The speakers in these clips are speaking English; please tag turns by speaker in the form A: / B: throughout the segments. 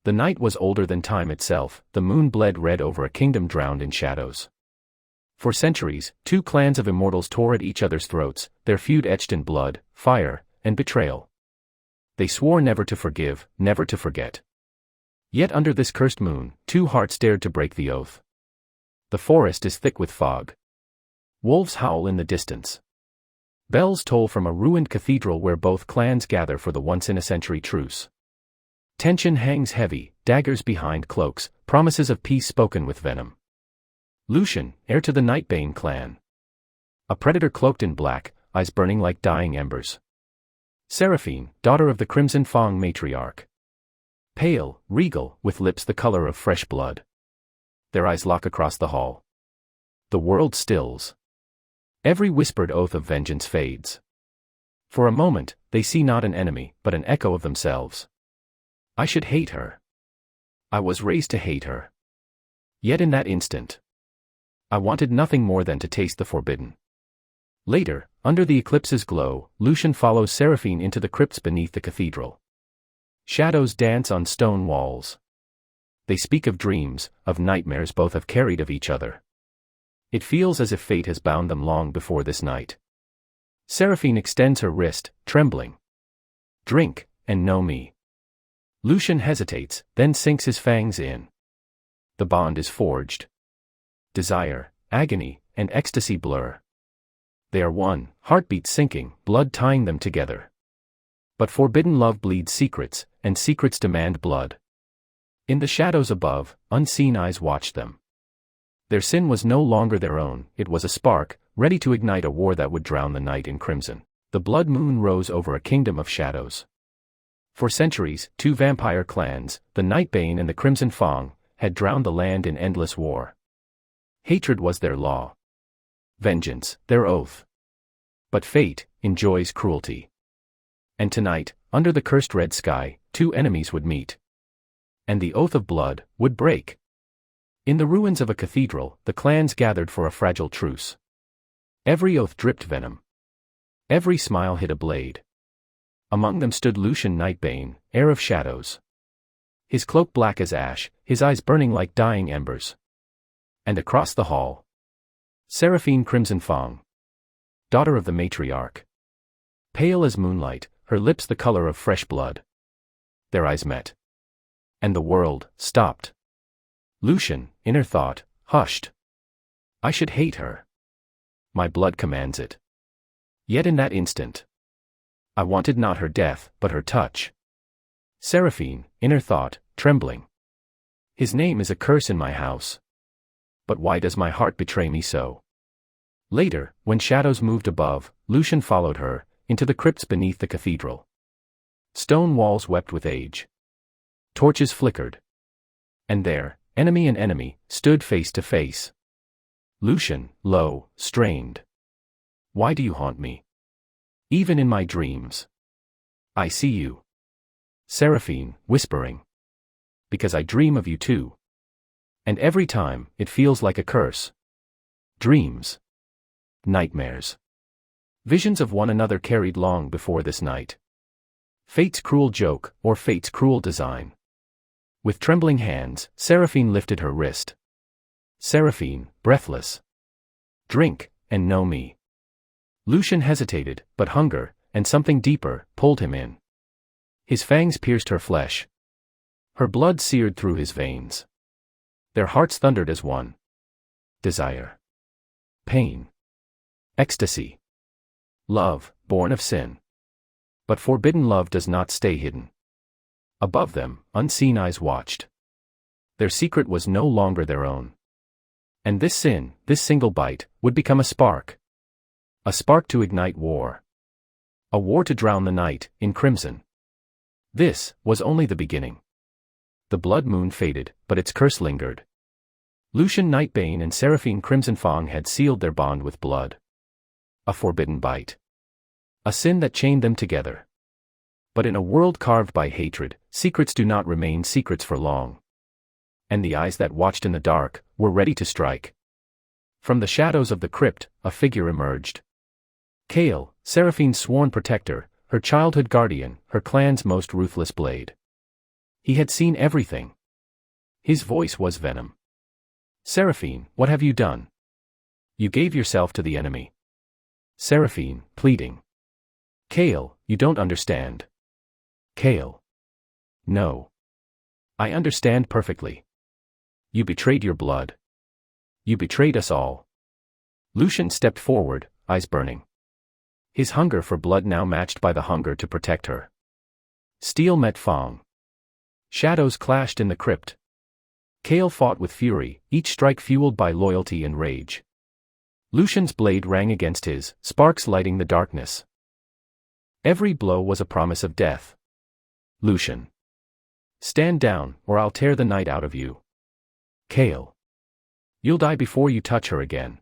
A: The night was older than time itself, the moon bled red over a kingdom drowned in shadows. For centuries, two clans of immortals tore at each other's throats, their feud etched in blood, fire, and betrayal. They swore never to forgive, never to forget. Yet under this cursed moon, two hearts dared to break the oath. The forest is thick with fog. Wolves howl in the distance. Bells toll from a ruined cathedral where both clans gather for the once-in-a-century truce. Tension hangs heavy, daggers behind cloaks, promises of peace spoken with venom. Lucian, heir to the Nightbane clan. A predator cloaked in black, eyes burning like dying embers. Seraphine, daughter of the Crimson Fang matriarch. Pale, regal, with lips the color of fresh blood. Their eyes lock across the hall. The world stills. Every whispered oath of vengeance fades. For a moment, they see not an enemy, but an echo of themselves. I should hate her. I was raised to hate her. Yet in that instant, I wanted nothing more than to taste the forbidden. Later, under the eclipse's glow, Lucian follows Seraphine into the crypts beneath the cathedral. Shadows dance on stone walls. They speak of dreams, of nightmares both have carried of each other. It feels as if fate has bound them long before this night. Seraphine extends her wrist, trembling. Drink, and know me. Lucian hesitates, then sinks his fangs in. The bond is forged. Desire, agony, and ecstasy blur. They are one, heartbeats sinking, blood tying them together. But forbidden love bleeds secrets, and secrets demand blood. In the shadows above, unseen eyes watch them. Their sin was no longer their own, it was a spark, ready to ignite a war that would drown the night in crimson. The blood moon rose over a kingdom of shadows. For centuries, two vampire clans, the Nightbane and the Crimson Fang, had drowned the land in endless war. Hatred was their law. Vengeance, their oath. But fate enjoys cruelty. And tonight, under the cursed red sky, two enemies would meet. And the oath of blood would break. In the ruins of a cathedral, the clans gathered for a fragile truce. Every oath dripped venom. Every smile hid a blade. Among them stood Lucian Nightbane, heir of shadows. His cloak black as ash, his eyes burning like dying embers. And across the hall, Seraphine Crimson Fang, daughter of the matriarch. Pale as moonlight, her lips the color of fresh blood. Their eyes met. And the world stopped. Lucian, inner thought, hushed. I should hate her. My blood commands it. Yet in that instant, I wanted not her death, but her touch. Seraphine, inner thought, trembling. His name is a curse in my house. But why does my heart betray me so? Later, when shadows moved above, Lucian followed her, into the crypts beneath the cathedral. Stone walls wept with age. Torches flickered. And there, enemy and enemy, stood face to face. Lucian, low, strained. Why do you haunt me? Even in my dreams. I see you. Seraphine, whispering. Because I dream of you too. And every time, it feels like a curse. Dreams. Nightmares. Visions of one another carried long before this night. Fate's cruel joke, or fate's cruel design. With trembling hands, Seraphine lifted her wrist. Seraphine, breathless. Drink, and know me. Lucian hesitated, but hunger, and something deeper, pulled him in. His fangs pierced her flesh. Her blood seared through his veins. Their hearts thundered as one. Desire. Pain. Ecstasy. Love, born of sin. But forbidden love does not stay hidden. Above them, unseen eyes watched. Their secret was no longer their own. And this sin, this single bite, would become a spark. A spark to ignite war. A war to drown the night, in crimson. This was only the beginning. The blood moon faded, but its curse lingered. Lucian Nightbane and Seraphine Crimson Fang had sealed their bond with blood. A forbidden bite. A sin that chained them together. But in a world carved by hatred, secrets do not remain secrets for long. And the eyes that watched in the dark were ready to strike. From the shadows of the crypt, a figure emerged. Kale, Seraphine's sworn protector, her childhood guardian, her clan's most ruthless blade. He had seen everything. His voice was venom. Seraphine, what have you done? You gave yourself to the enemy. Seraphine, pleading. Kale, you don't understand. Kale. No. I understand perfectly. You betrayed your blood. You betrayed us all. Lucian stepped forward, eyes burning. His hunger for blood now matched by the hunger to protect her. Steel met Fong. Shadows clashed in the crypt. Kale fought with fury, each strike fueled by loyalty and rage. Lucian's blade rang against his, sparks lighting the darkness. Every blow was a promise of death. Lucian. Stand down, or I'll tear the night out of you. Kale. You'll die before you touch her again.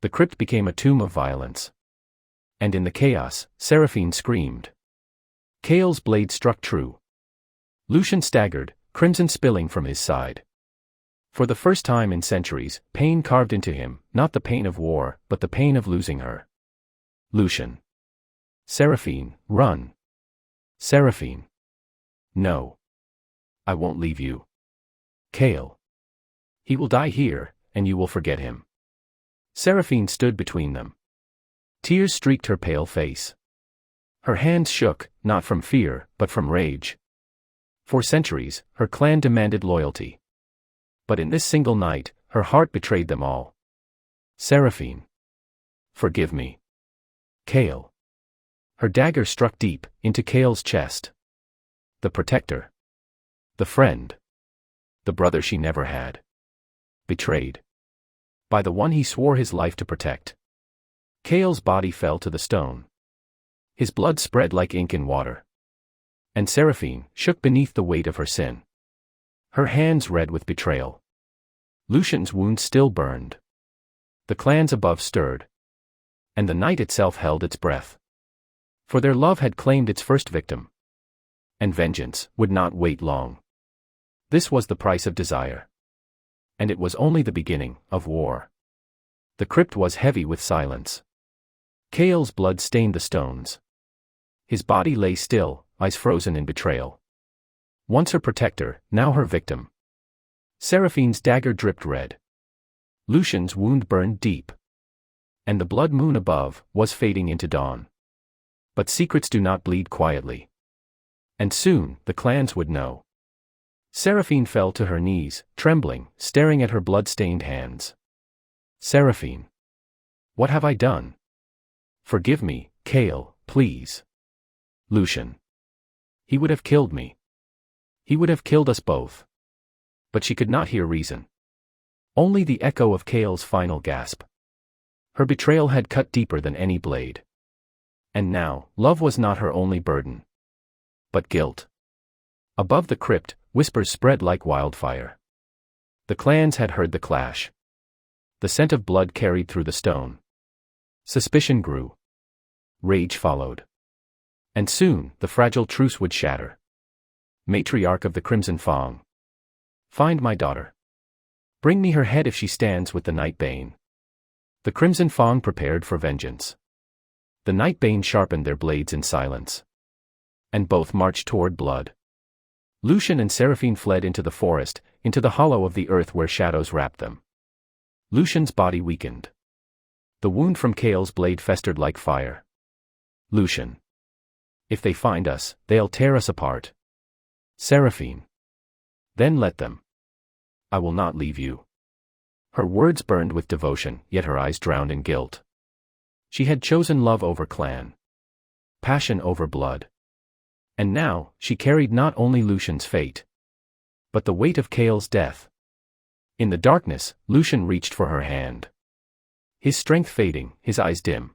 A: The crypt became a tomb of violence. And in the chaos, Seraphine screamed. Kale's blade struck true. Lucian staggered, crimson spilling from his side. For the first time in centuries, pain carved into him, not the pain of war, but the pain of losing her. Lucian. Seraphine, run. Seraphine. No. I won't leave you. Kale. He will die here, and you will forget him. Seraphine stood between them. Tears streaked her pale face. Her hands shook, not from fear, but from rage. For centuries, her clan demanded loyalty. But in this single night, her heart betrayed them all. Seraphine. Forgive me. Kale. Her dagger struck deep, into Kale's chest. The protector. The friend. The brother she never had. Betrayed. By the one he swore his life to protect. Kale's body fell to the stone. His blood spread like ink in water. And Seraphine shook beneath the weight of her sin. Her hands red with betrayal. Lucian's wound still burned. The clans above stirred. And the night itself held its breath. For their love had claimed its first victim. And vengeance would not wait long. This was the price of desire. And it was only the beginning of war. The crypt was heavy with silence. Kale's blood stained the stones. His body lay still, eyes frozen in betrayal. Once her protector, now her victim. Seraphine's dagger dripped red. Lucian's wound burned deep. And the blood moon above was fading into dawn. But secrets do not bleed quietly. And soon, the clans would know. Seraphine fell to her knees, trembling, staring at her blood-stained hands. Seraphine. What have I done? Forgive me, Kale, please. Lucian. He would have killed me. He would have killed us both. But she could not hear reason. Only the echo of Kale's final gasp. Her betrayal had cut deeper than any blade. And now, love was not her only burden. But guilt. Above the crypt, whispers spread like wildfire. The clans had heard the clash. The scent of blood carried through the stone. Suspicion grew. Rage followed. And soon, the fragile truce would shatter. Matriarch of the Crimson Fong. Find my daughter. Bring me her head if she stands with the Nightbane. The Crimson Fong prepared for vengeance. The Nightbane sharpened their blades in silence. And both marched toward blood. Lucian and Seraphine fled into the forest, into the hollow of the earth where shadows wrapped them. Lucian's body weakened. The wound from Kale's blade festered like fire. Lucian. If they find us, they'll tear us apart. Seraphine. Then let them. I will not leave you. Her words burned with devotion, yet her eyes drowned in guilt. She had chosen love over clan. Passion over blood. And now, she carried not only Lucian's fate, but the weight of Kale's death. In the darkness, Lucian reached for her hand. His strength fading, his eyes dim.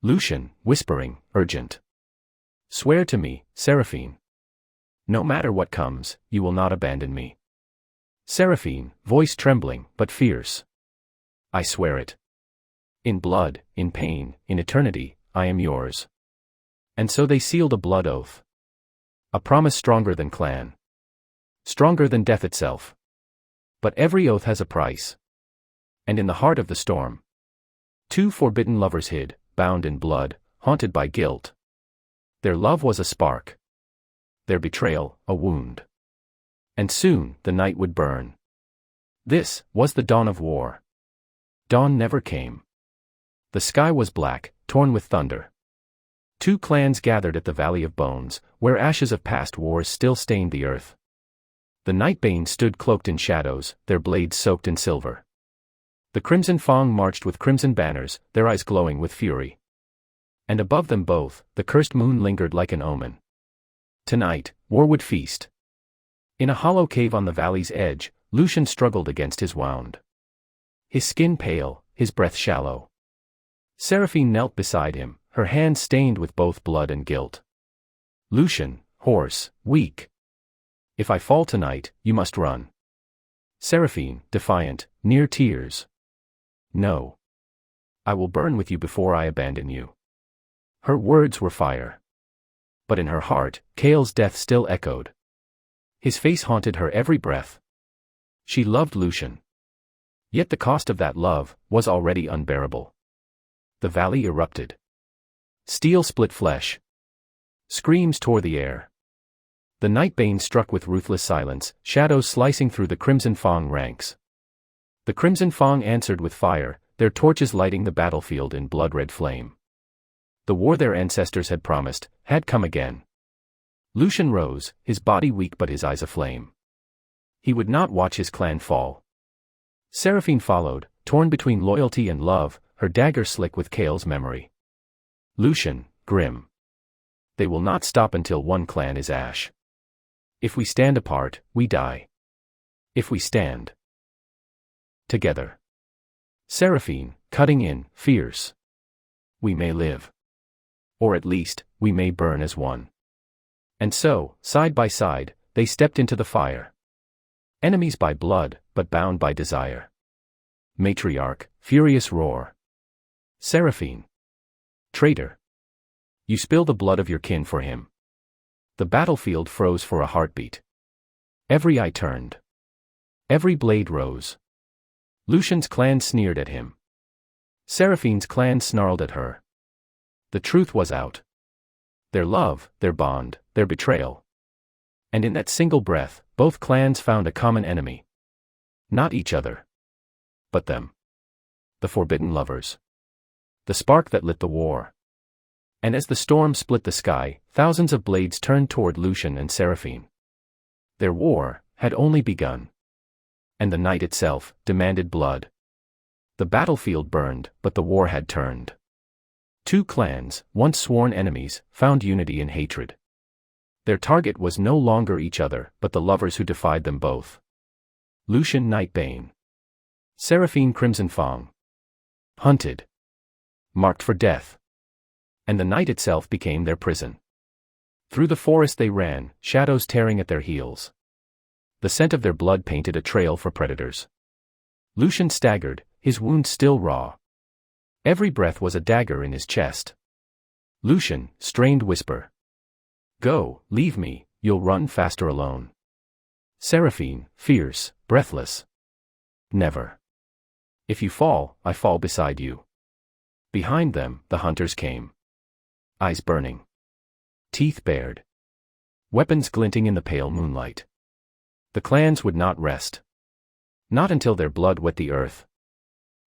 A: Lucian, whispering, urgent. Swear to me, Seraphine. No matter what comes, you will not abandon me. Seraphine, voice trembling, but fierce. I swear it. In blood, in pain, in eternity, I am yours. And so they sealed a blood oath. A promise stronger than clan. Stronger than death itself. But every oath has a price. And in the heart of the storm, two forbidden lovers hid, bound in blood, haunted by guilt. Their love was a spark. their betrayal, a wound. And soon, the night would burn. This was the dawn of war. Dawn never came. The sky was black, torn with thunder. Two clans gathered at the Valley of Bones, where ashes of past wars still stained the earth. The Nightbane stood cloaked in shadows, their blades soaked in silver. The Crimson Fang marched with crimson banners, their eyes glowing with fury. And above them both, the cursed moon lingered like an omen. Tonight, war would feast. In a hollow cave on the valley's edge, Lucian struggled against his wound. His skin pale, his breath shallow. Seraphine knelt beside him, her hands stained with both blood and guilt. Lucian, hoarse, weak. If I fall tonight, you must run. Seraphine, defiant, near tears. No. I will burn with you before I abandon you. Her words were fire. But in her heart, Kale's death still echoed. His face haunted her every breath. She loved Lucian. Yet the cost of that love was already unbearable. The valley erupted. Steel split flesh. Screams tore the air. The Nightbane struck with ruthless silence, shadows slicing through the Crimson Fang ranks. The Crimson Fang answered with fire, their torches lighting the battlefield in blood-red flame. The war their ancestors had promised had come again. Lucian rose, his body weak but his eyes aflame. He would not watch his clan fall. Seraphine followed, torn between loyalty and love, her dagger slick with Kale's memory. Lucian, grim. They will not stop until one clan is ash. If we stand apart, we die. If we stand together. Seraphine, cutting in, fierce. We may live. Or at least, we may burn as one. And so, side by side, they stepped into the fire. Enemies by blood, but bound by desire. Matriarch, furious roar. Seraphine. Traitor. You spill the blood of your kin for him. The battlefield froze for a heartbeat. Every eye turned. Every blade rose. Lucian's clan sneered at him. Seraphine's clan snarled at her. The truth was out. Their love, their bond, their betrayal. And in that single breath, both clans found a common enemy. Not each other. But them. The forbidden lovers. The spark that lit the war. And as the storm split the sky, thousands of blades turned toward Lucian and Seraphine. Their war had only begun. And the night itself demanded blood. The battlefield burned, but the war had turned. Two clans, once sworn enemies, found unity in hatred. Their target was no longer each other, but the lovers who defied them both. Lucian Nightbane. Seraphine Crimson Fang. Hunted. Marked for death. And the night itself became their prison. Through the forest they ran, shadows tearing at their heels. The scent of their blood painted a trail for predators. Lucian staggered, his wounds still raw. Every breath was a dagger in his chest. Lucian, strained whisper. Go, leave me, you'll run faster alone. Seraphine, fierce, breathless. Never. If you fall, I fall beside you. Behind them, the hunters came. Eyes burning. Teeth bared. Weapons glinting in the pale moonlight. The clans would not rest. Not until their blood wet the earth.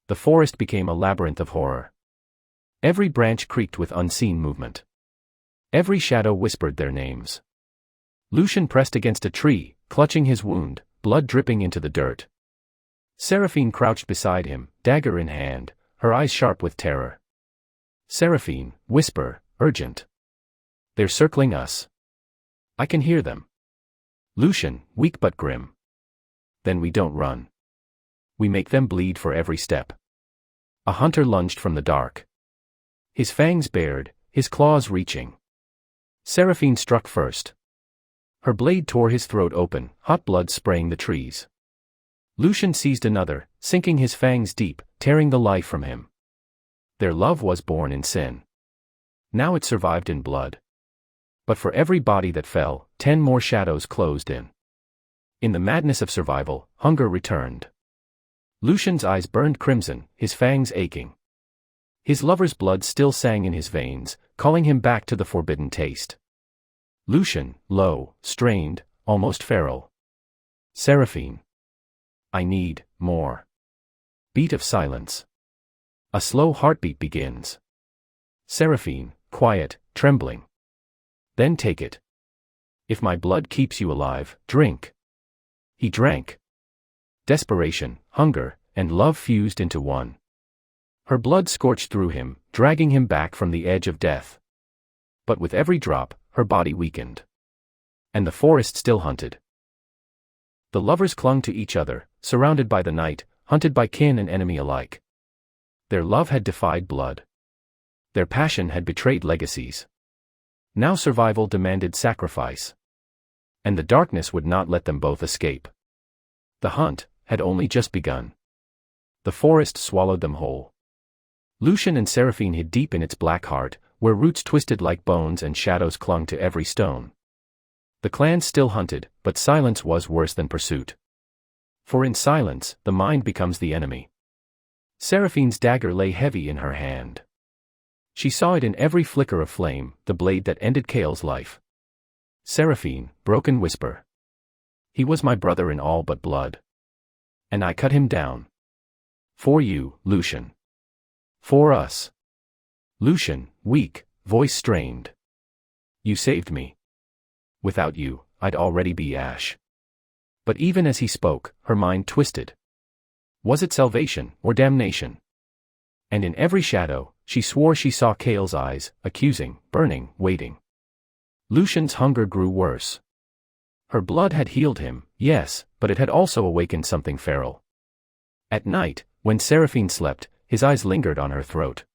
A: The forest became a labyrinth of horror. Every branch creaked with unseen movement. Every shadow whispered their names. Lucian pressed against a tree, clutching his wound, blood dripping into the dirt. Seraphine crouched beside him, dagger in hand, her eyes sharp with terror. Seraphine, whisper, urgent. They're circling us. I can hear them. Lucian, weak but grim. Then we don't run. We make them bleed for every step. A hunter lunged from the dark. His fangs bared, his claws reaching. Seraphine struck first. Her blade tore his throat open, hot blood spraying the trees. Lucian seized another, sinking his fangs deep, tearing the life from him. Their love was born in sin. Now it survived in blood. But for every body that fell, 10 more shadows closed in. In the madness of survival, hunger returned. Lucian's eyes burned crimson, his fangs aching. His lover's blood still sang in his veins, calling him back to the forbidden taste. Lucian, low, strained, almost feral. Seraphine. I need more. Beat of silence. A slow heartbeat begins. Seraphine, quiet, trembling. Then take it. If my blood keeps you alive, drink. He drank. Desperation, hunger, and love fused into one. Her blood scorched through him, dragging him back from the edge of death. But with every drop, her body weakened. And the forest still hunted. The lovers clung to each other, surrounded by the night, hunted by kin and enemy alike. Their love had defied blood. Their passion had betrayed legacies. Now survival demanded sacrifice. And the darkness would not let them both escape. The hunt had only just begun. The forest swallowed them whole. Lucian and Seraphine hid deep in its black heart, where roots twisted like bones and shadows clung to every stone. The clans still hunted, but silence was worse than pursuit. For in silence, the mind becomes the enemy. Seraphine's dagger lay heavy in her hand. She saw it in every flicker of flame, the blade that ended Kale's life. Seraphine, broken whisper. He was my brother in all but blood. And I cut him down. For you, Lucian. For us. Lucian, weak, voice strained. You saved me. Without you, I'd already be ash. But even as he spoke, her mind twisted. Was it salvation or damnation? And in every shadow, she swore she saw Kale's eyes, accusing, burning, waiting. Lucian's hunger grew worse. Her blood had healed him, yes, but it had also awakened something feral. At night, when Seraphine slept, his eyes lingered on her throat.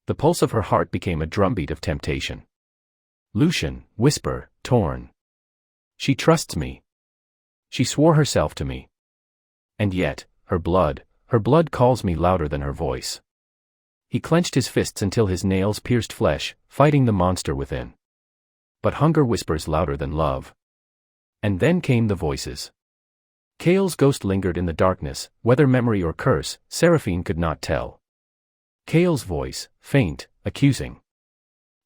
A: The pulse of her heart became a drumbeat of temptation. Lucian, whisper, torn. She trusts me. She swore herself to me. And yet, her blood calls me louder than her voice. He clenched his fists until his nails pierced flesh, fighting the monster within. But hunger whispers louder than love. And then came the voices. Kale's ghost lingered in the darkness, whether memory or curse, Seraphine could not tell. Kale's voice, faint, accusing.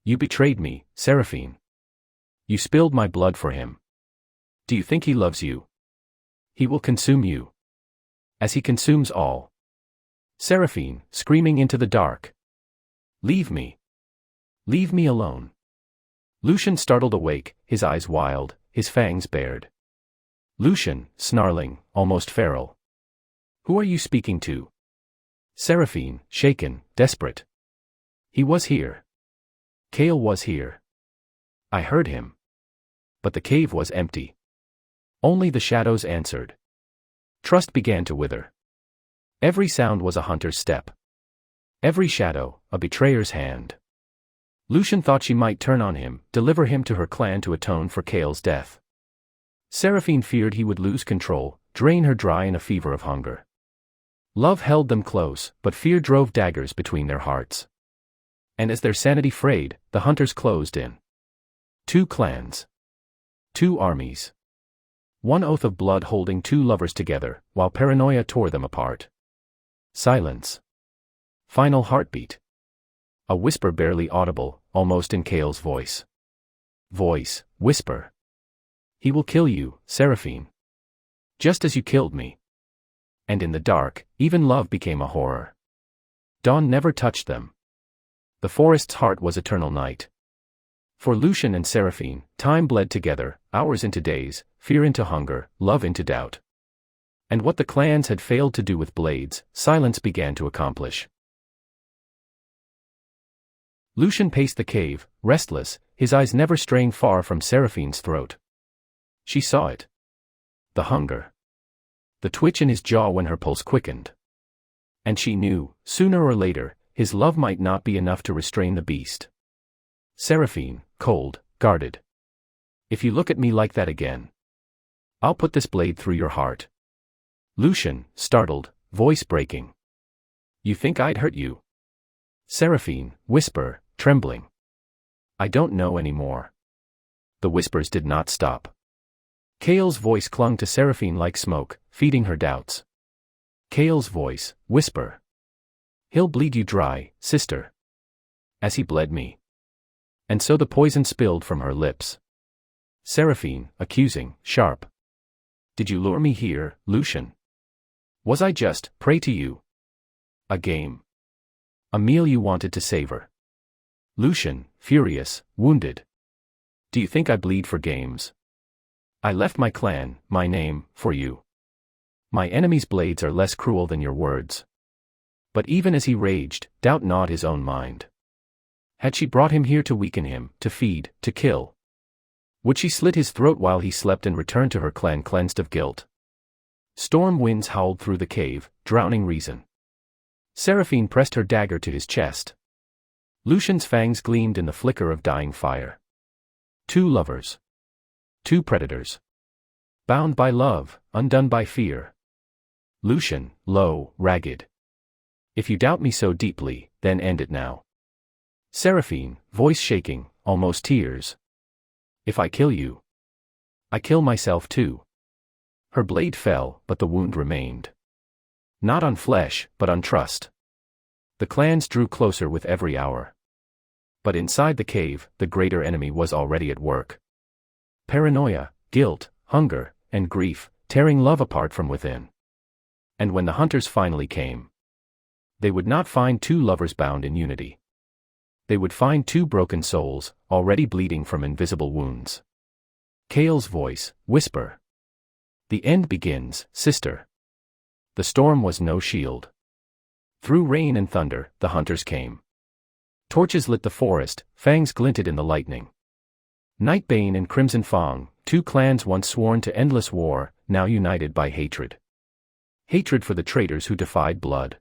A: You betrayed me, Seraphine. You spilled my blood for him. Do you think he loves you? He will consume you. As he consumes all. Seraphine, screaming into the dark. Leave me. Leave me alone. Lucian startled awake, his eyes wild, his fangs bared. Lucian, snarling, almost feral. Who are you speaking to? Seraphine, shaken, desperate. He was here. Kale was here. I heard him. But the cave was empty. Only the shadows answered. Trust began to wither. Every sound was a hunter's step. Every shadow, a betrayer's hand. Lucian thought she might turn on him, deliver him to her clan to atone for Kale's death. Seraphine feared he would lose control, drain her dry in a fever of hunger. Love held them close, but fear drove daggers between their hearts. And as their sanity frayed, the hunters closed in. 2 clans. 2 armies. One oath of blood holding 2 lovers together, while paranoia tore them apart. Silence. Final heartbeat. A whisper barely audible, almost in Kale's voice. Voice, whisper. He will kill you, Seraphine. Just as you killed me. And in the dark, even love became a horror. Dawn never touched them. The forest's heart was eternal night. For Lucian and Seraphine, time bled together, hours into days, fear into hunger, love into doubt. And what the clans had failed to do with blades, silence began to accomplish. Lucian paced the cave, restless, his eyes never straying far from Seraphine's throat. She saw it. The hunger. The twitch in his jaw when her pulse quickened. And she knew, sooner or later, his love might not be enough to restrain the beast. Seraphine, cold, guarded. If you look at me like that again, I'll put this blade through your heart. Lucian, startled, voice breaking. You think I'd hurt you? Seraphine, whisper, trembling. I don't know anymore. The whispers did not stop. Kale's voice clung to Seraphine like smoke, feeding her doubts. Kale's voice, whisper. He'll bleed you dry, sister. As he bled me. And so the poison spilled from her lips. Seraphine, accusing, sharp. Did you lure me here, Lucian? Was I just prey to you? A game. A meal you wanted to savor. Lucian, furious, wounded. Do you think I bleed for games? I left my clan, my name, for you. My enemy's blades are less cruel than your words. But even as he raged, doubt gnawed his own mind. Had she brought him here to weaken him, to feed, to kill? Would she slit his throat while he slept and return to her clan cleansed of guilt? Storm winds howled through the cave, drowning reason. Seraphine pressed her dagger to his chest. Lucian's fangs gleamed in the flicker of dying fire. Two lovers. Two predators. Bound by love, undone by fear. Lucian, low, ragged. If you doubt me so deeply, then end it now. Seraphine, voice shaking, almost tears. If I kill you, I kill myself too. Her blade fell, but the wound remained. Not on flesh, but on trust. The clans drew closer with every hour. But inside the cave, the greater enemy was already at work. Paranoia, guilt, hunger, and grief, tearing love apart from within. And when the hunters finally came, they would not find two lovers bound in unity. They would find two broken souls, already bleeding from invisible wounds. Kale's voice, whisper. The end begins, sister. The storm was no shield. Through rain and thunder, the hunters came. Torches lit the forest, fangs glinted in the lightning. Nightbane and Crimson Fang, two clans once sworn to endless war, now united by hatred. Hatred for the traitors who defied blood.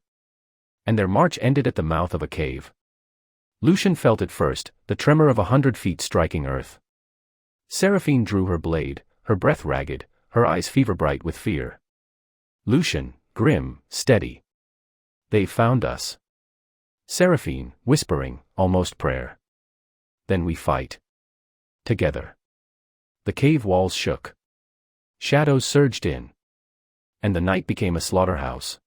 A: And their march ended at the mouth of a cave. Lucian felt it first, the tremor of 100 feet striking earth. Seraphine drew her blade, her breath ragged, her eyes fever-bright with fear. Lucian, grim, steady. They found us. Seraphine, whispering, almost prayer. Then we fight. Together. The cave walls shook. Shadows surged in. And the night became a slaughterhouse.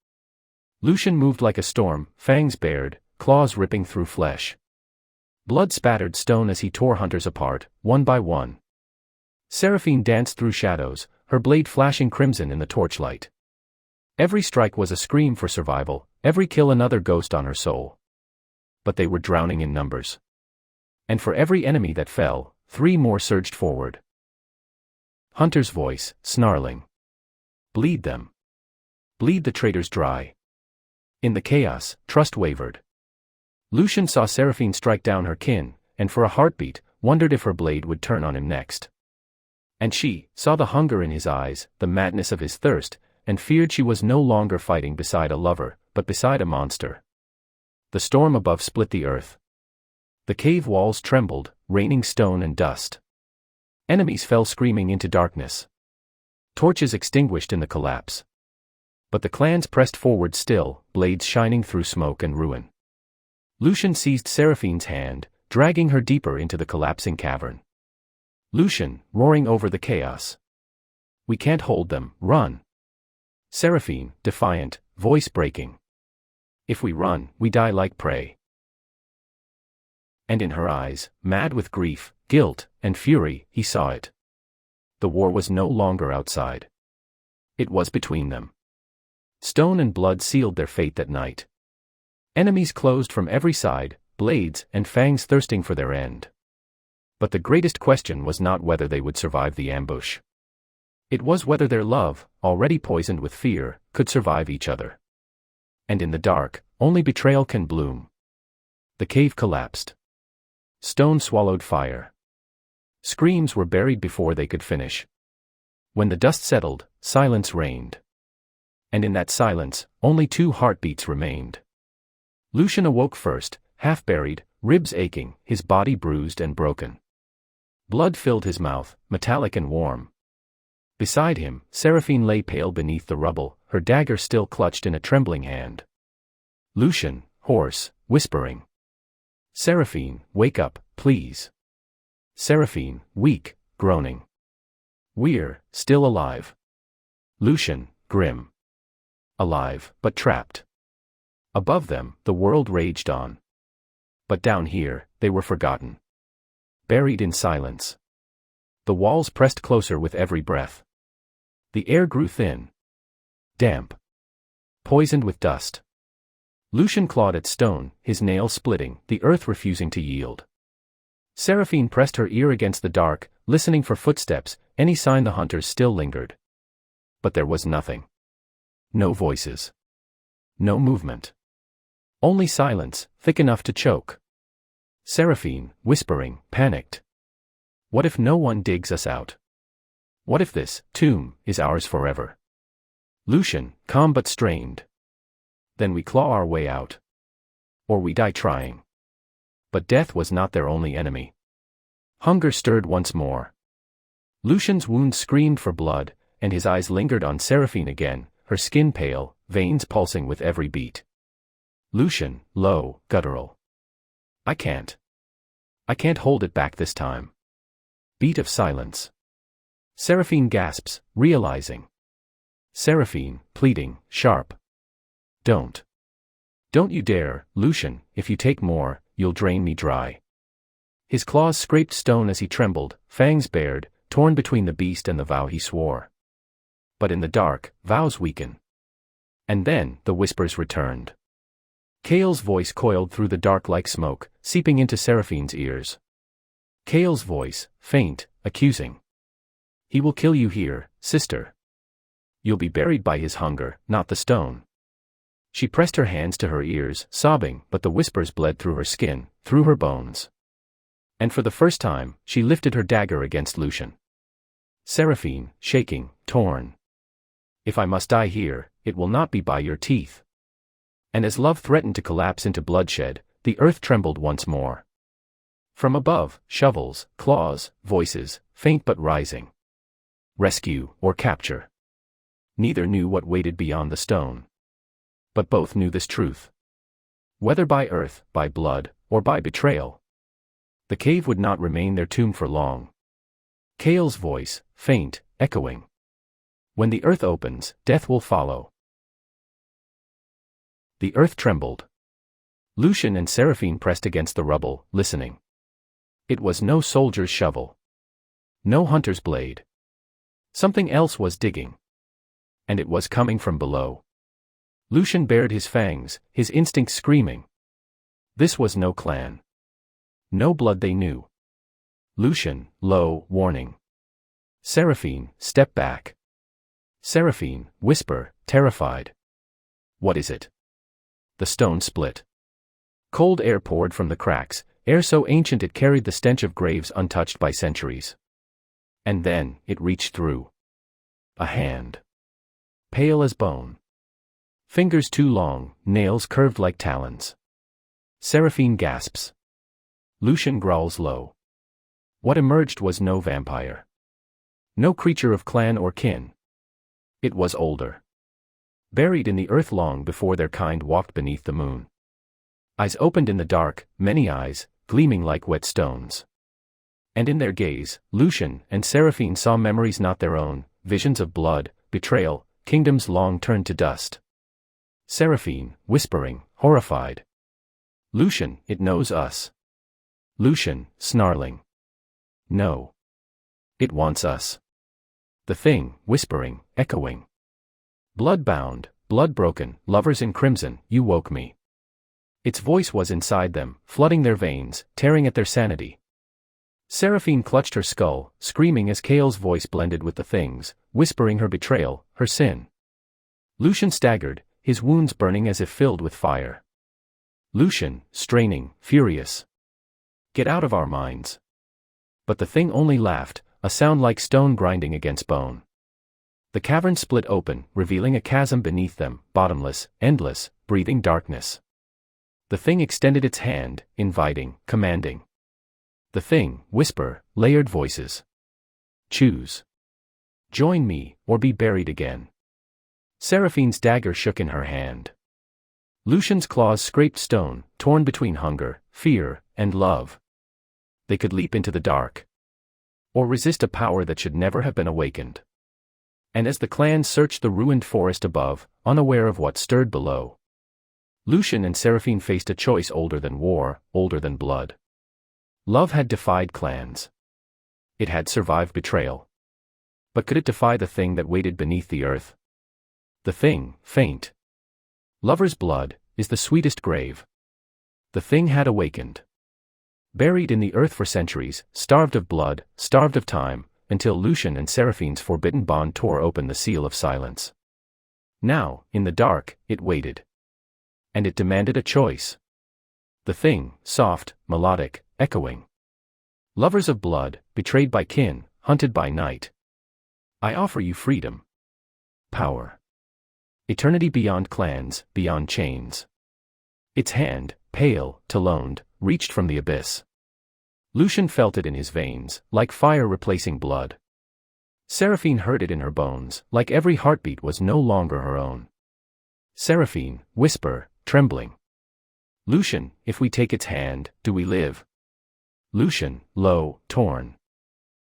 A: Lucian moved like a storm, fangs bared, claws ripping through flesh. Blood spattered stone as he tore hunters apart, one by one. Seraphine danced through shadows, her blade flashing crimson in the torchlight. Every strike was a scream for survival, every kill another ghost on her soul. But they were drowning in numbers. And for every enemy that fell, 3 more surged forward. Hunter's voice, snarling. Bleed them. Bleed the traitors dry. In the chaos, trust wavered. Lucian saw Seraphine strike down her kin, and for a heartbeat, wondered if her blade would turn on him next. And she saw the hunger in his eyes, the madness of his thirst, and feared she was no longer fighting beside a lover, but beside a monster. The storm above split the earth. The cave walls trembled, raining stone and dust. Enemies fell screaming into darkness. Torches extinguished in the collapse. But the clans pressed forward still, blades shining through smoke and ruin. Lucian seized Seraphine's hand, dragging her deeper into the collapsing cavern. Lucian, roaring over the chaos. We can't hold them, run. Seraphine, defiant, voice breaking. If we run, we die like prey. And in her eyes, mad with grief, guilt, and fury, he saw it. The war was no longer outside. It was between them. Stone and blood sealed their fate that night. Enemies closed from every side, blades and fangs thirsting for their end. But the greatest question was not whether they would survive the ambush. It was whether their love, already poisoned with fear, could survive each other. And in the dark, only betrayal can bloom. The cave collapsed. Stone swallowed fire. Screams were buried before they could finish. When the dust settled, silence reigned. And in that silence, only 2 heartbeats remained. Lucian awoke first, half buried, ribs aching, his body bruised and broken. Blood filled his mouth, metallic and warm. Beside him, Seraphine lay pale beneath the rubble, her dagger still clutched in a trembling hand. Lucian, hoarse, whispering. Seraphine, wake up, please. Seraphine, weak, groaning. We're still alive. Lucian, grim. Alive, but trapped. Above them, the world raged on. But down here, they were forgotten. Buried in silence. The walls pressed closer with every breath. The air grew thin. Damp. Poisoned with dust. Lucian clawed at stone, his nails splitting, the earth refusing to yield. Seraphine pressed her ear against the dark, listening for footsteps, any sign the hunters still lingered. But there was nothing. No voices. No movement. Only silence, thick enough to choke. Seraphine, whispering, panicked. What if no one digs us out? What if this tomb is ours forever? Lucian, calm but strained. Then we claw our way out. Or we die trying. But death was not their only enemy. Hunger stirred once more. Lucian's wound screamed for blood, and his eyes lingered on Seraphine again, her skin pale, veins pulsing with every beat. Lucian, low, guttural. I can't hold it back this time. Beat of silence. Seraphine gasps, realizing. Seraphine, pleading, sharp. Don't you dare, Lucian, if you take more, you'll drain me dry. His claws scraped stone as he trembled, fangs bared, torn between the beast and the vow he swore. But in the dark, vows weaken. And then, the whispers returned. Cale's voice coiled through the dark like smoke, seeping into Seraphine's ears. Cale's voice, faint, accusing. He will kill you here, sister. You'll be buried by his hunger, not the stone. She pressed her hands to her ears, sobbing, but the whispers bled through her skin, through her bones. And for the first time, she lifted her dagger against Lucian. Seraphine, shaking, torn. If I must die here, it will not be by your teeth. And as love threatened to collapse into bloodshed, the earth trembled once more. From above, shovels, claws, voices, faint but rising. Rescue or capture. Neither knew what waited beyond the stone. But both knew this truth. Whether by earth, by blood, or by betrayal, the cave would not remain their tomb for long. Cale's voice, faint, echoing. When the earth opens, death will follow. The earth trembled. Lucian and Seraphine pressed against the rubble, listening. It was no soldier's shovel. No hunter's blade. Something else was digging. And it was coming from below. Lucian bared his fangs, his instincts screaming. This was no clan. No blood they knew. Lucian, low, warning. Seraphine, step back. Seraphine, whisper, terrified. What is it? The stone split. Cold air poured from the cracks, air so ancient it carried the stench of graves untouched by centuries. And then, it reached through. A hand. Pale as bone. Fingers too long, nails curved like talons. Seraphine gasps. Lucian growls low. What emerged was no vampire. No creature of clan or kin. It was older. Buried in the earth long before their kind walked beneath the moon. Eyes opened in the dark, many eyes, gleaming like wet stones. And in their gaze, Lucian and Seraphine saw memories not their own, visions of blood, betrayal, kingdoms long turned to dust. Seraphine, whispering, horrified. Lucian, it knows us. Lucian, snarling. No. It wants us. The thing, whispering, echoing. Blood-bound, blood-broken, lovers in crimson, you woke me. Its voice was inside them, flooding their veins, tearing at their sanity. Seraphine clutched her skull, screaming as Cale's voice blended with the thing's, whispering her betrayal, her sin. Lucian staggered, his wounds burning as if filled with fire. Lucian, straining, furious. Get out of our minds. But the thing only laughed, a sound like stone grinding against bone. The cavern split open, revealing a chasm beneath them, bottomless, endless, breathing darkness. The thing extended its hand, inviting, commanding. The thing, whisper, layered voices. Choose. Join me, or be buried again. Seraphine's dagger shook in her hand. Lucian's claws scraped stone, torn between hunger, fear, and love. They could leap into the dark. Or resist a power that should never have been awakened. And as the clan searched the ruined forest above, unaware of what stirred below, Lucian and Seraphine faced a choice older than war, older than blood. Love had defied clans. It had survived betrayal. But could it defy the thing that waited beneath the earth? The thing, faint. Lover's blood, is the sweetest grave. The thing had awakened. Buried in the earth for centuries, starved of blood, starved of time, until Lucian and Seraphine's forbidden bond tore open the seal of silence. Now, in the dark, it waited. And it demanded a choice. The thing, soft, melodic, echoing. Lovers of blood, betrayed by kin, hunted by night. I offer you freedom. Power. Eternity beyond clans, beyond chains. Its hand, pale, taloned, reached from the abyss. Lucian felt it in his veins, like fire replacing blood. Seraphine heard it in her bones, like every heartbeat was no longer her own. Seraphine, whisper, trembling. Lucian, if we take its hand, do we live? Lucian, low, torn.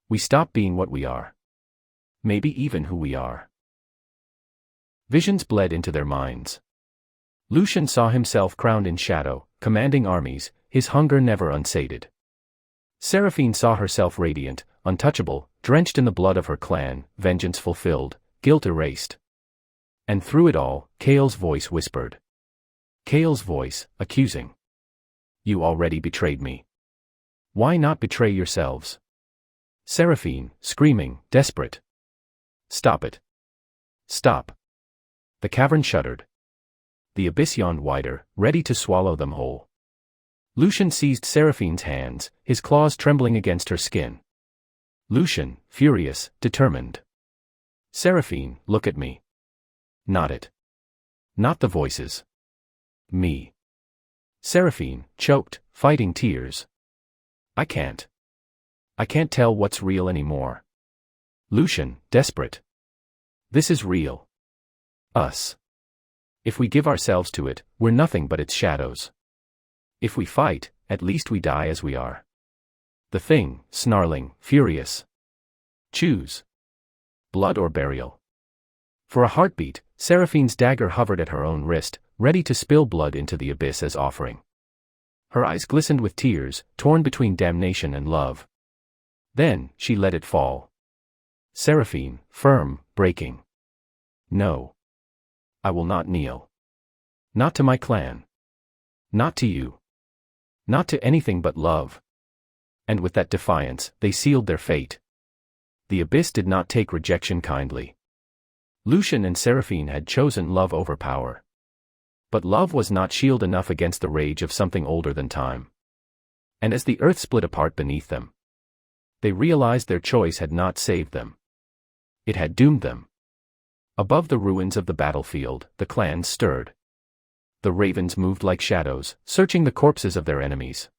A: We stop being what we are. Maybe even who we are. Visions bled into their minds. Lucian saw himself crowned in shadow, commanding armies, his hunger never unsated. Seraphine saw herself radiant, untouchable, drenched in the blood of her clan, vengeance fulfilled, guilt erased. And through it all, Kael's voice whispered. Kael's voice, accusing. You already betrayed me. Why not betray yourselves? Seraphine, screaming, desperate. Stop it. Stop. The cavern shuddered. The abyss yawned wider, ready to swallow them whole. Lucian seized Seraphine's hands, his claws trembling against her skin. Lucian, furious, determined. Seraphine, look at me. Not it. Not the voices. Me. Seraphine, choked, fighting tears. I can't tell what's real anymore. Lucian, desperate. This is real. Us. If we give ourselves to it, we're nothing but its shadows. If we fight, at least we die as we are. The thing, snarling, furious. Choose. Blood or burial. For a heartbeat, Seraphine's dagger hovered at her own wrist, ready to spill blood into the abyss as offering. Her eyes glistened with tears, torn between damnation and love. Then, she let it fall. Seraphine, firm, breaking. No. I will not kneel. Not to my clan. Not to you. Not to anything but love. And with that defiance, they sealed their fate. The abyss did not take rejection kindly. Lucian and Seraphine had chosen love over power. But love was not shield enough against the rage of something older than time. And as the earth split apart beneath them, they realized their choice had not saved them. It had doomed them. Above the ruins of the battlefield, the clans stirred. The ravens moved like shadows, searching the corpses of their enemies.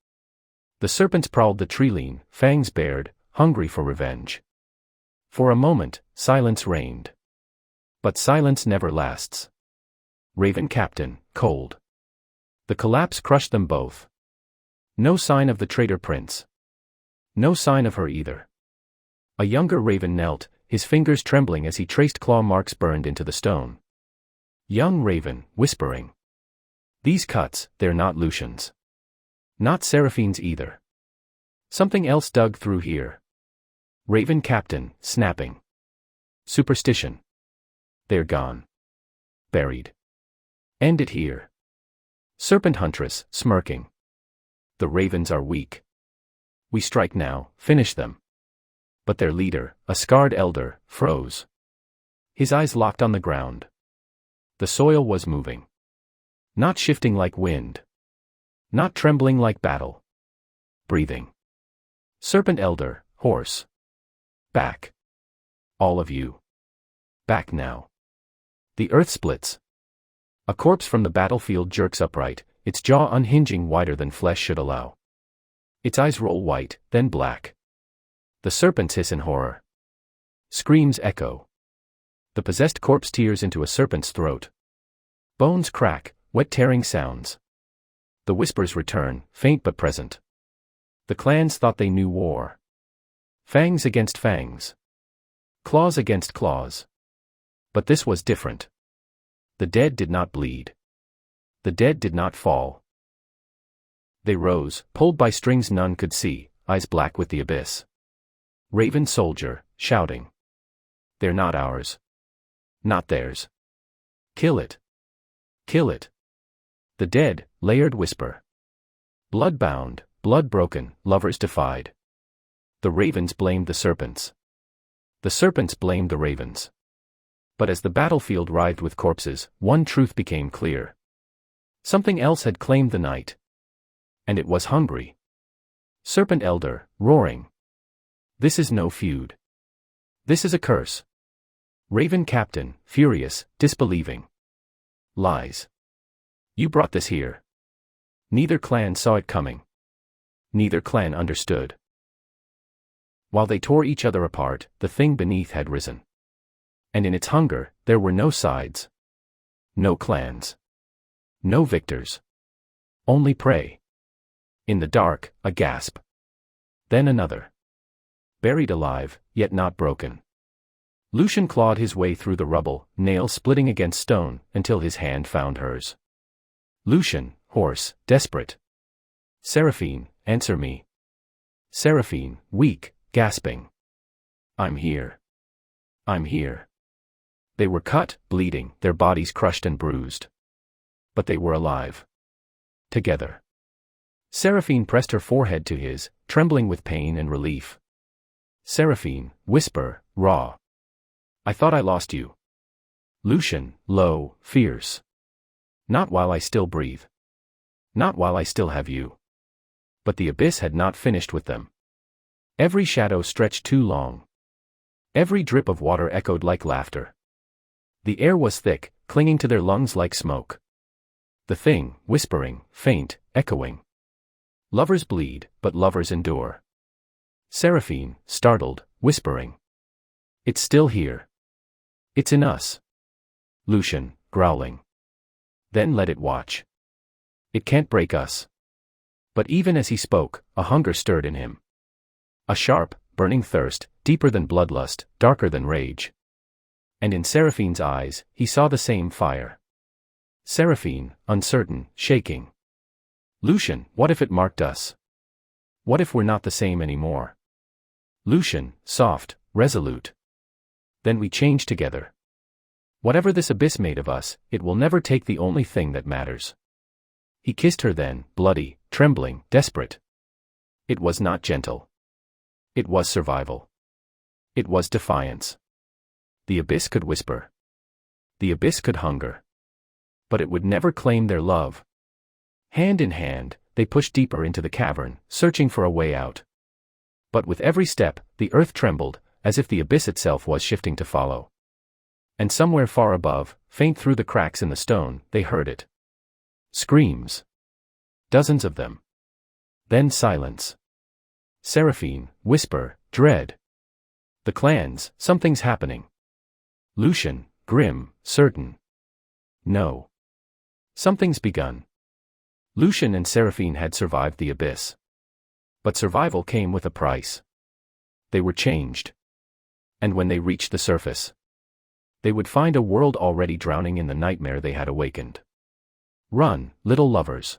A: The serpents prowled the tree-line, fangs bared, hungry for revenge. For a moment, silence reigned. But silence never lasts. Raven Captain, cold. The collapse crushed them both. No sign of the traitor prince. No sign of her either. A younger raven knelt, his fingers trembling as he traced claw marks burned into the stone. Young raven, whispering. These cuts, they're not Lucian's. Not Seraphine's either. Something else dug through here. Raven Captain, snapping. Superstition. They're gone. Buried. End it here. Serpent Huntress, smirking. The ravens are weak. We strike now, finish them. But their leader, a scarred elder, froze. His eyes locked on the ground. The soil was moving. Not shifting like wind. Not trembling like battle. Breathing. Serpent elder, hoarse. Back. All of you. Back now. The earth splits. A corpse from the battlefield jerks upright, its jaw unhinging wider than flesh should allow. Its eyes roll white, then black. The serpents hiss in horror. Screams echo. The possessed corpse tears into a serpent's throat. Bones crack, wet tearing sounds. The whispers return, faint but present. The clans thought they knew war. Fangs against fangs. Claws against claws. But this was different. The dead did not bleed. The dead did not fall. They rose, pulled by strings none could see, eyes black with the abyss. Raven soldier, shouting. They're not ours. Not theirs. Kill it. Kill it. The dead, layered whisper. Blood-bound, blood-broken, lovers defied. The ravens blamed the serpents. The serpents blamed the ravens. But as the battlefield writhed with corpses, one truth became clear. Something else had claimed the night. And it was hungry. Serpent elder, roaring. This is no feud. This is a curse. Raven captain, furious, disbelieving. Lies. You brought this here. Neither clan saw it coming. Neither clan understood. While they tore each other apart, the thing beneath had risen. And in its hunger, there were no sides. No clans. No victors. Only prey. In the dark, a gasp. Then another. Buried alive, yet not broken. Lucian clawed his way through the rubble, nails splitting against stone, until his hand found hers. Lucian, hoarse, desperate. Seraphine, answer me. Seraphine, weak, gasping. I'm here. I'm here. They were cut, bleeding, their bodies crushed and bruised. But they were alive. Together. Seraphine pressed her forehead to his, trembling with pain and relief. Seraphine, whisper, raw. I thought I lost you. Lucian, low, fierce. Not while I still breathe. Not while I still have you. But the abyss had not finished with them. Every shadow stretched too long. Every drip of water echoed like laughter. The air was thick, clinging to their lungs like smoke. The thing, whispering, faint, echoing. Lovers bleed, but lovers endure. Seraphine, startled, whispering. It's still here. It's in us. Lucian, growling. Then let it watch. It can't break us. But even as he spoke, a hunger stirred in him. A sharp, burning thirst, deeper than bloodlust, darker than rage. And in Seraphine's eyes, he saw the same fire. Seraphine, uncertain, shaking. Lucian, what if it marked us? What if we're not the same anymore? Lucian, soft, resolute. Then we change together. Whatever this abyss made of us, it will never take the only thing that matters. He kissed her then, bloody, trembling, desperate. It was not gentle. It was survival. It was defiance. The abyss could whisper. The abyss could hunger. But it would never claim their love. Hand in hand, they pushed deeper into the cavern, searching for a way out. But with every step, the earth trembled, as if the abyss itself was shifting to follow. And somewhere far above, faint through the cracks in the stone, they heard it. Screams. Dozens of them. Then silence. Seraphine, whisper, dread. The clans, something's happening. Lucian, grim, certain. No. Something's begun. Lucian and Seraphine had survived the abyss. But survival came with a price. They were changed. And when they reached the surface, they would find a world already drowning in the nightmare they had awakened. Run, little lovers.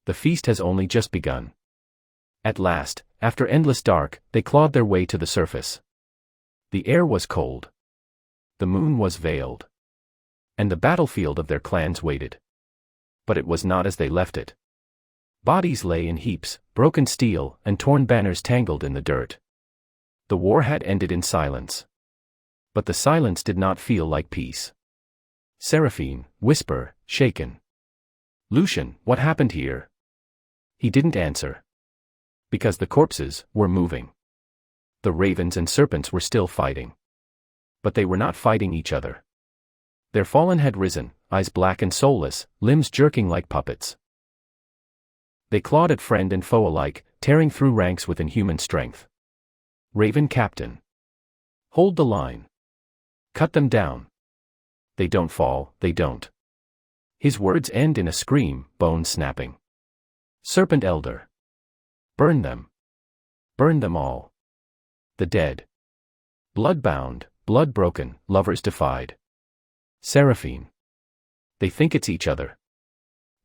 A: The feast has only just begun. At last, after endless dark, they clawed their way to the surface. The air was cold. The moon was veiled. And the battlefield of their clans waited. But it was not as they left it. Bodies lay in heaps, broken steel, and torn banners tangled in the dirt. The war had ended in silence. But the silence did not feel like peace. Seraphine, whisper, shaken. Lucian, what happened here? He didn't answer. Because the corpses were moving. The ravens and serpents were still fighting. But they were not fighting each other. Their fallen had risen, eyes black and soulless, limbs jerking like puppets. They clawed at friend and foe alike, tearing through ranks with inhuman strength. Raven captain. Hold the line. Cut them down. They don't fall, they don't. His words end in a scream, bone snapping. Serpent elder. Burn them. Burn them all. The dead. Blood-bound, blood-broken, lovers defied. Seraphine. They think it's each other.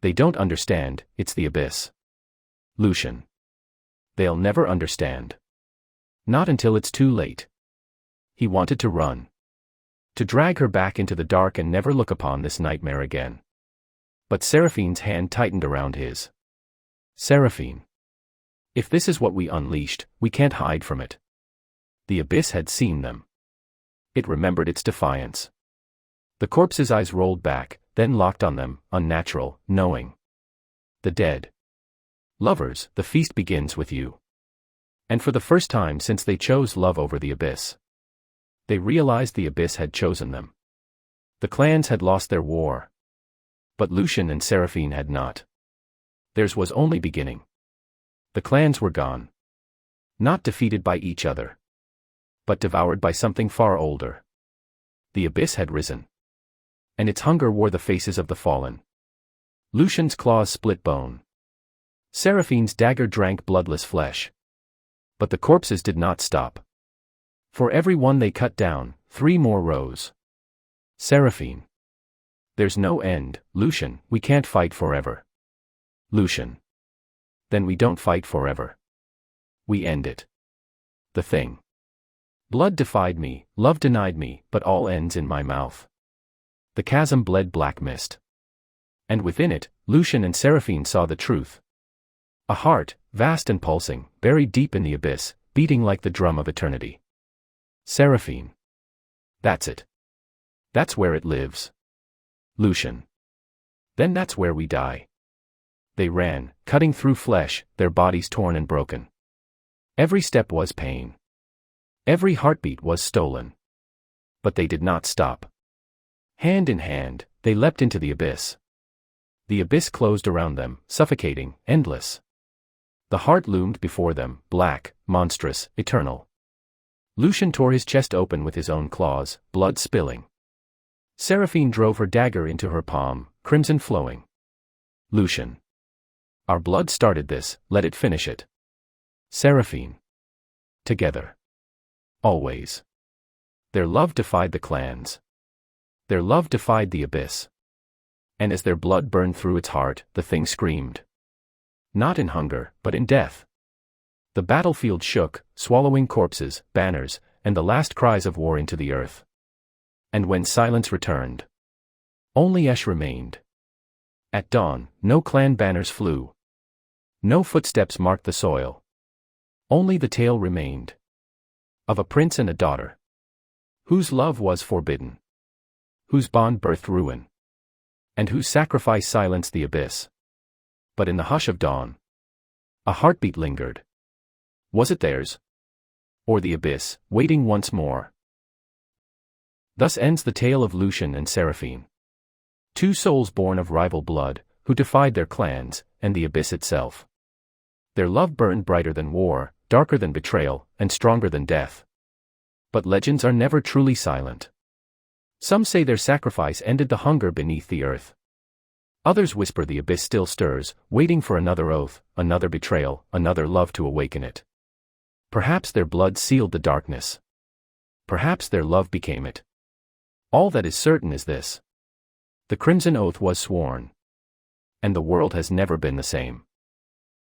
A: They don't understand, it's the abyss. Lucian. They'll never understand. Not until it's too late. He wanted to run. To drag her back into the dark and never look upon this nightmare again. But Seraphine's hand tightened around his. Seraphine. If this is what we unleashed, we can't hide from it. The abyss had seen them. It remembered its defiance. The corpse's eyes rolled back, then locked on them, unnatural, knowing. The dead. Lovers, the feast begins with you. And for the first time since they chose love over the abyss, they realized the abyss had chosen them. The clans had lost their war. But Lucian and Seraphine had not. Theirs was only beginning. The clans were gone. Not defeated by each other, but devoured by something far older. The abyss had risen. And its hunger wore the faces of the fallen. Lucian's claws split bone. Seraphine's dagger drank bloodless flesh. But the corpses did not stop. For every one they cut down, 3 more rose. Seraphine. There's no end, Lucian, we can't fight forever. Lucian. Then we don't fight forever. We end it. The thing. Blood defied me, love denied me, but all ends in my mouth. The chasm bled black mist. And within it, Lucian and Seraphine saw the truth. A heart, vast and pulsing, buried deep in the abyss, beating like the drum of eternity. Seraphine. That's it. That's where it lives. Lucian. Then that's where we die. They ran, cutting through flesh, their bodies torn and broken. Every step was pain. Every heartbeat was stolen. But they did not stop. Hand in hand, they leapt into the abyss. The abyss closed around them, suffocating, endless. The heart loomed before them, black, monstrous, eternal. Lucian tore his chest open with his own claws, blood spilling. Seraphine drove her dagger into her palm, crimson flowing. Lucian. Our blood started this, let it finish it. Seraphine. Together. Always. Their love defied the clans. Their love defied the abyss. And as their blood burned through its heart, the thing screamed. Not in hunger, but in death. The battlefield shook, swallowing corpses, banners, and the last cries of war into the earth. And when silence returned, only ash remained. At dawn, no clan banners flew. No footsteps marked the soil. Only the tale remained. Of a prince and a daughter. Whose love was forbidden. Whose bond birthed ruin. And whose sacrifice silenced the abyss. But in the hush of dawn, a heartbeat lingered. Was it theirs? Or the abyss, waiting once more? Thus ends the tale of Lucian and Seraphine. 2 souls born of rival blood, who defied their clans, and the abyss itself. Their love burned brighter than war, darker than betrayal, and stronger than death. But legends are never truly silent. Some say their sacrifice ended the hunger beneath the earth. Others whisper the abyss still stirs, waiting for another oath, another betrayal, another love to awaken it. Perhaps their blood sealed the darkness. Perhaps their love became it. All that is certain is this. The crimson oath was sworn. And the world has never been the same.